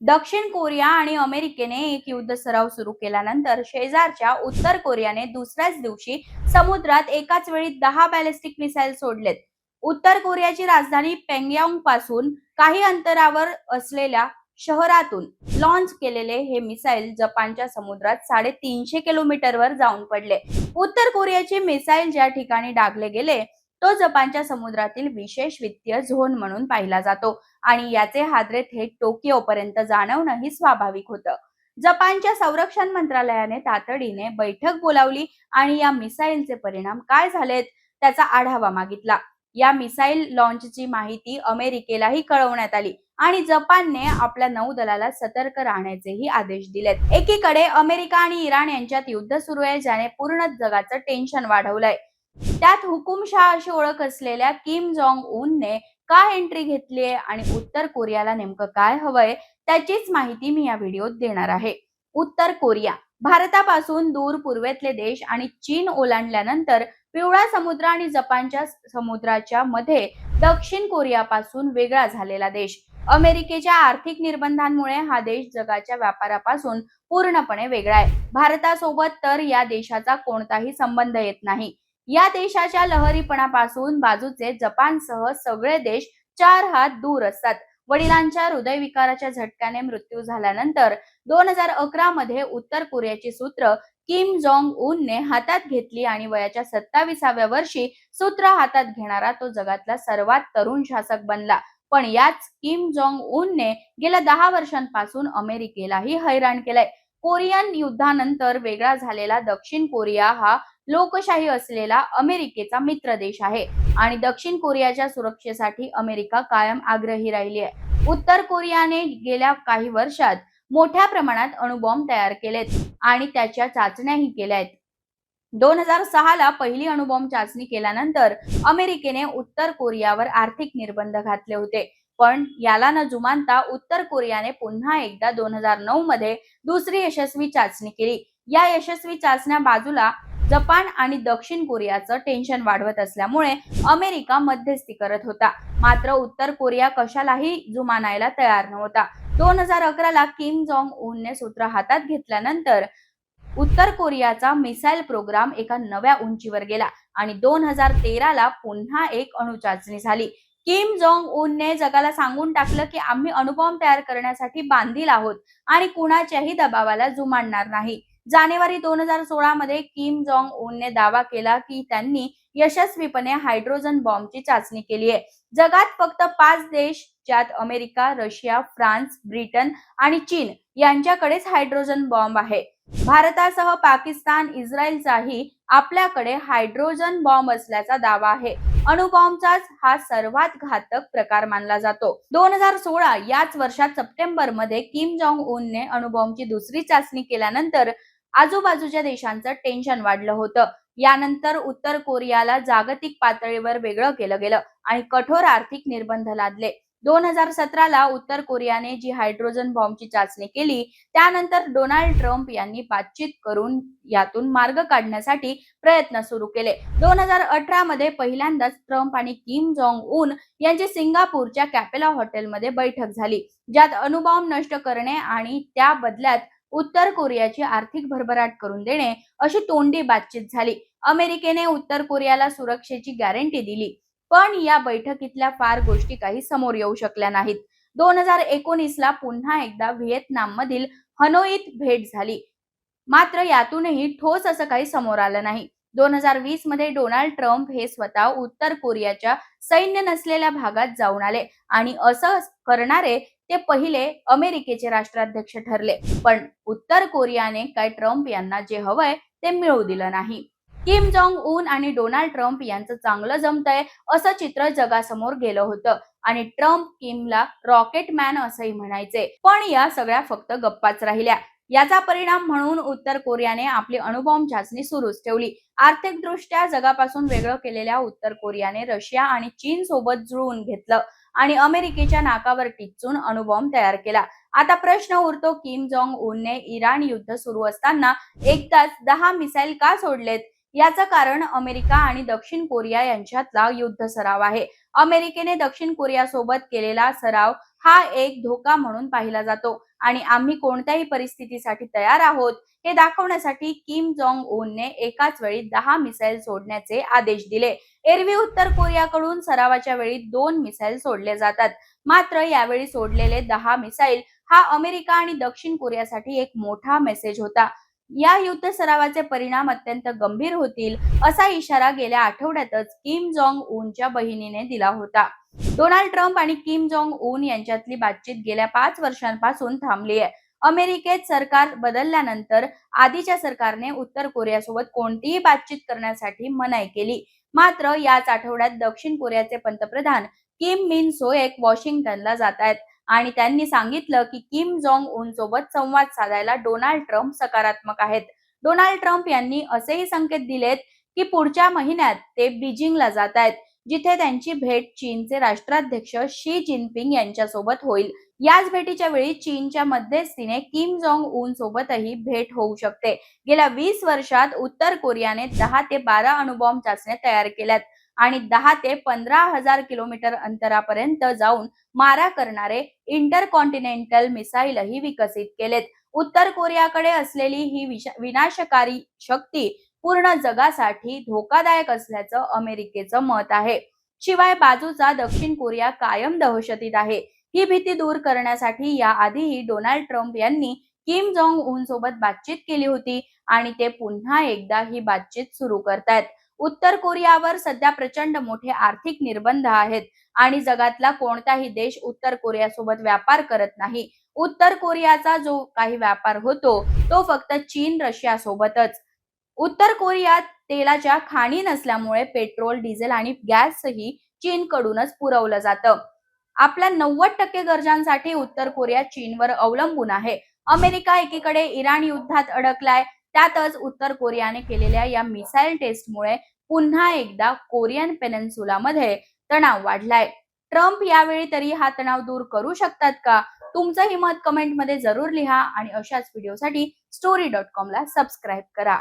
दक्षिण कोरिया आणि अमेरिकेने एक युद्ध सराव सुरू केल्यानंतर शेजारच्या उत्तर कोरियाने दुसऱ्याच दिवशी समुद्रात एकाच वेळी 10 बॅलिस्टिक मिसाईल सोडलेत. उत्तर कोरियाची राजधानी प्योंगयांग पासून काही अंतरावर असलेल्या शहरातून लॉन्च केलेले हे मिसाईल जपानच्या समुद्रात 350 किलोमीटरवर जाऊन पडले. उत्तर कोरियाचे मिसाईल ज्या ठिकाणी डागले गेले तो जपानच्या समुद्रातील विशेष वित्तीय झोन म्हणून पाहिला जातो आणि याचे हादरे थेट टोकियोपर्यंत जाणवणंही स्वाभाविक होतं. जपानच्या संरक्षण मंत्रालयाने तातडीने बैठक बोलावली आणि या मिसाईलचे परिणाम काय झालेत त्याचा आढावा मागितला. या मिसाईल लॉन्चची माहिती अमेरिकेलाही कळवण्यात आली आणि जपानने आपल्या नौदलाला सतर्क राहण्याचेही आदेश दिलेत. एकीकडे अमेरिका आणि इराण यांच्यात युद्ध सुरू आहे, ज्याने पूर्ण जगाचं टेन्शन वाढवलंय. त्यात हुकुमशाह अशी ओळख असलेल्या किम जोंग उनने का एंट्री घेतलीये आणि उत्तर कोरियाला नेमकं काय हवंय त्याचीच माहिती मी या व्हिडिओत देणार आहे. उत्तर कोरिया भारतापासून दूर पूर्वेतले देश आणि चीन ओलांडल्यानंतर पिवळा समुद्र आणि जपानच्या समुद्राच्या मध्ये दक्षिण कोरियापासून वेगळा झालेला देश. अमेरिकेच्या आर्थिक निर्बंधांमुळे हा देश जगाच्या व्यापारापासून पूर्णपणे वेगळा आहे. भारतासोबत तर या देशाचा कोणताही संबंध येत नाही. या देशाच्या लहरीपणापासून बाजूचे जपानसह सगळे देश 4 हात दूर असतात. वडिलांच्या हृदयविकाराच्या झटक्याने मृत्यू झाल्यानंतर 2011 मध्ये उत्तर कोरियाची सूत्र किम जोंग उनने हातात घेतली आणि वयाच्या 27व्या वर्षी सूत्र हातात घेणारा तो जगातला सर्वात तरुण शासक बनला. पण याच किम जोंग उनने गेल्या 10 वर्षांपासून अमेरिकेलाही हैराण केलंय. कोरियन युद्धानंतर वेगळा झालेला दक्षिण कोरिया हा लोकशाही असलेला अमेरिकेचा मित्र देश आहे आणि दक्षिण कोरियाच्या सुरक्षेसाठी अमेरिका कायम आग्रही राहिली आहे. उत्तर कोरियाने गेल्या काही वर्षात मोठ्या प्रमाणात अणुबॉम्ब तयार केलेत आणि त्याच्या चाचण्याही केल्यात. 2006 ला पहिली अणुबॉम्ब चाचणी केल्यानंतर अमेरिकेने उत्तर कोरियावर आर्थिक निर्बंध घातले होते. पण याला न जुमानता उत्तर कोरियाने पुन्हा एकदा 2009 मध्ये दुसरी यशस्वी चाचणी केली. या यशस्वी चाचण्या बाजूला जपान आणि दक्षिण कोरियाचं टेन्शन वाढवत असल्यामुळे अमेरिका मध्यस्थी करत होता. मात्र उत्तर कोरिया कशालाही जुमानायला तयार नव्हता. 2011 ला किम जोंग उनने सूत्र हातात घेतल्यानंतर उत्तर कोरियाचा मिसाईल प्रोग्राम एका नव्या उंचीवर गेला आणि 2013 ला पुन्हा एक अणुचाचणी झाली. किम जोंग उनने जगाला सांगून टाकलं की आम्ही अणुबॉम्ब तयार करण्यासाठी बांधील आहोत आणि कुणाच्याही दबावाला जुमानणार नाही. जानेवारी 2016 मध्ये किम जोंग उनने दावा केला की त्यांनी यशस्वीपणे हायड्रोजन बॉम्बची चाचणी केली आहे. जगात फक्त 5 देश ज्यात अमेरिका, रशिया, फ्रान्स, ब्रिटन आणि चीन यांच्याकडेच हायड्रोजन बॉम्ब आहे. भारतासह पाकिस्तान, इस्रायलचाही आपल्याकडे हायड्रोजन बॉम्ब असल्याचा दावा आहे. अणुबॉम्बचाच हा सर्वात घातक प्रकार मानला जातो. 2016 याच वर्षात सप्टेंबर मध्ये किम जोंग उनने अणुबॉम्बची दुसरी चाचणी केल्यानंतर आजूबाजूच्या देशांचं टेन्शन वाढलं होतं. यानंतर उत्तर कोरियाला जागतिक पातळीवर वेगळं केलं गेलं आणि कठोर आर्थिक निर्बंध लादले. 2017 ला उत्तर कोरियाने जी हायड्रोजन बॉम्बची चाचणी केली त्यानंतर डोनाल्ड ट्रम्प यांनी बातचीत करून यातून मार्ग काढण्यासाठी प्रयत्न सुरू केले. 2018 मध्ये पहिल्यांदाच ट्रम्प आणि किम जोंग उन यांची सिंगापूरच्या कॅपेला हॉटेलमध्ये बैठक झाली, ज्यात अणुबॉम्ब नष्ट करणे आणि त्या बदल्यात उत्तर कोरियाची आर्थिक भरभराट करून देणे अशी तोंडी बातचीत झाली. अमेरिकेने उत्तर कोरियाला सुरक्षेची गॅरंटी दिली, पण या बैठकीतल्या फार गोष्टी काही समोर येऊ शकल्या नाहीत. 2019 ला पुन्हा एकदा व्हिएतनाम मधील हनोईत भेट झाली, मात्र यातूनही ठोस असं काही समोर आलं नाही. 2020 मध्ये डोनाल्ड ट्रम्प हे स्वतः उत्तर कोरियाच्या सैन्य नसलेल्या भागात जाऊन आले आणि असं करणारे ते पहिले अमेरिकेचे राष्ट्राध्यक्ष ठरले. पण उत्तर कोरियाने काय ट्रम्प यांना जे हवंय ते मिळू दिलं नाही. किम जोंग उन आणि डोनाल्ड ट्रम्प यांचं चांगलं जमतंय असं चित्र जगासमोर गेलं होतं आणि ट्रम्प किमला रॉकेट मॅन असंही म्हणायचे. पण या सगळ्या फक्त गप्पाच राहिल्या. याचा परिणाम म्हणून उत्तर कोरियाने आपली अणुबॉम्ब चाचणी सुरूच ठेवली. आर्थिकदृष्ट्या जगापासून वेगळं केलेल्या उत्तर कोरियाने रशिया आणि चीन सोबत जुळवून घेतलं आणि अमेरिकेच्या नाकावर टिच्चून अणुबॉम्ब तयार केला. आता प्रश्न उरतो, किम जोंग उनने इराण युद्ध सुरू असताना एकदाच 10 मिसाईल का सोडलेत? याचं कारण अमेरिका आणि दक्षिण कोरिया यांच्यातला युद्ध सराव आहे. अमेरिकेने दक्षिण कोरिया सोबत केलेला सराव हा एक धोका म्हणून पाहिला जातो. आणि आम्ही कोणत्याही परिस्थितीसाठी तयार आहोत हे दाखवण्यासाठी किम जोंग उनने एकाच वेळी 10 मिसाईल सोडण्याचे आदेश दिले. एरवी उत्तर कोरियाकडून सरावाच्या वेळी 2 मिसाईल सोडले जातात. मात्र यावेळी सोडलेले 10 मिसाईल हा अमेरिका आणि दक्षिण कोरियासाठी एक मोठा मेसेज होता. या युद्ध सरावाचे परिणाम अत्यंत गंभीर होतील असा इशारा गेल्या आठवड्यातच किम जोंग उनच्या बहिणीने दिला होता. डोनाल्ड ट्रम्प आणि किम जोंग उन यांच्यातली बातचीत गेल्या 5 वर्षांपासून थांबली आहे. अमेरिकेत सरकार बदलल्यानंतर आधीच्या सरकारने उत्तर कोरियासोबत कोणतीही बातचीत करण्यासाठी मनाई केली. मात्र याच आठवड्यात दक्षिण कोरियाचे पंतप्रधान किम मिन सोएक वॉशिंग्टनला जात आहेत आणि त्यांनी सांगितलं की किम जोंग उन सोबत संवाद साधायला डोनाल्ड ट्रम्प सकारात्मक आहेत. डोनाल्ड ट्रम्प यांनी असेही संकेत दिलेत की पुढच्या महिन्यात ते बीजिंगला जात आहेत, जिथे त्यांची भेट चीनचे राष्ट्राध्यक्ष शी जिनपिंग यांच्यासोबत होईल. याच भेटीच्या वेळी चीनच्या मध्यस्थीने किम जोंग उन सोबतही भेट होऊ शकते. गेल्या 20 वर्षात उत्तर कोरियाने 10 ते 12 अणुबॉम्ब चाचण्या तयार केल्यात आणि 10 ते 15,000 किलोमीटर अंतरापर्यंत जाऊन मारा करणारे इंटरकॉन्टिनेंटल मिसाईलही विकसित केलेत. उत्तर कोरियाकडे असलेली ही विनाशकारी शक्ती पूर्ण जगासाठी धोकादायक असल्याचं अमेरिकेचं मत आहे. शिवाय बाजूचा दक्षिण कोरिया कायम दहशतीत आहे. ही भीती दूर करण्यासाठी याआधीही डोनाल्ड ट्रम्प यांनी किम जोंग उन सोबत बातचीत केली होती आणि ते पुन्हा एकदा ही बातचीत सुरू करतायत. उत्तर कोरियावर सध्या प्रचंड मोठे आर्थिक निर्बंध आहेत आणि जगातला कोणताही देश उत्तर कोरियासोबत व्यापार करत नाही. उत्तर कोरियाचा जो काही व्यापार होतो तो फक्त चीन, रशिया सोबतच. उत्तर कोरियात तेलाच्या खाणी नसल्यामुळे पेट्रोल, डिझेल आणि गॅसही चीनकडूनच पुरवलं जातं. आपल्या 90% गरजांसाठी उत्तर कोरिया चीनवर अवलंबून आहे. अमेरिका एकीकडे इराण युद्धात अडकलाय, त्यातच उत्तर कोरियाने केलेल्या या मिसाईल टेस्टमुळे पुन्हा एकदा कोरियन पेनिन्सुलामध्ये तणाव वाढलाय. ट्रम्प यावेळी तरी हा तणाव दूर करू शकतात का? तुमचं ही मत कमेंटमध्ये जरूर लिहा आणि अशाच व्हिडिओसाठी story.com ला सबस्क्राईब करा.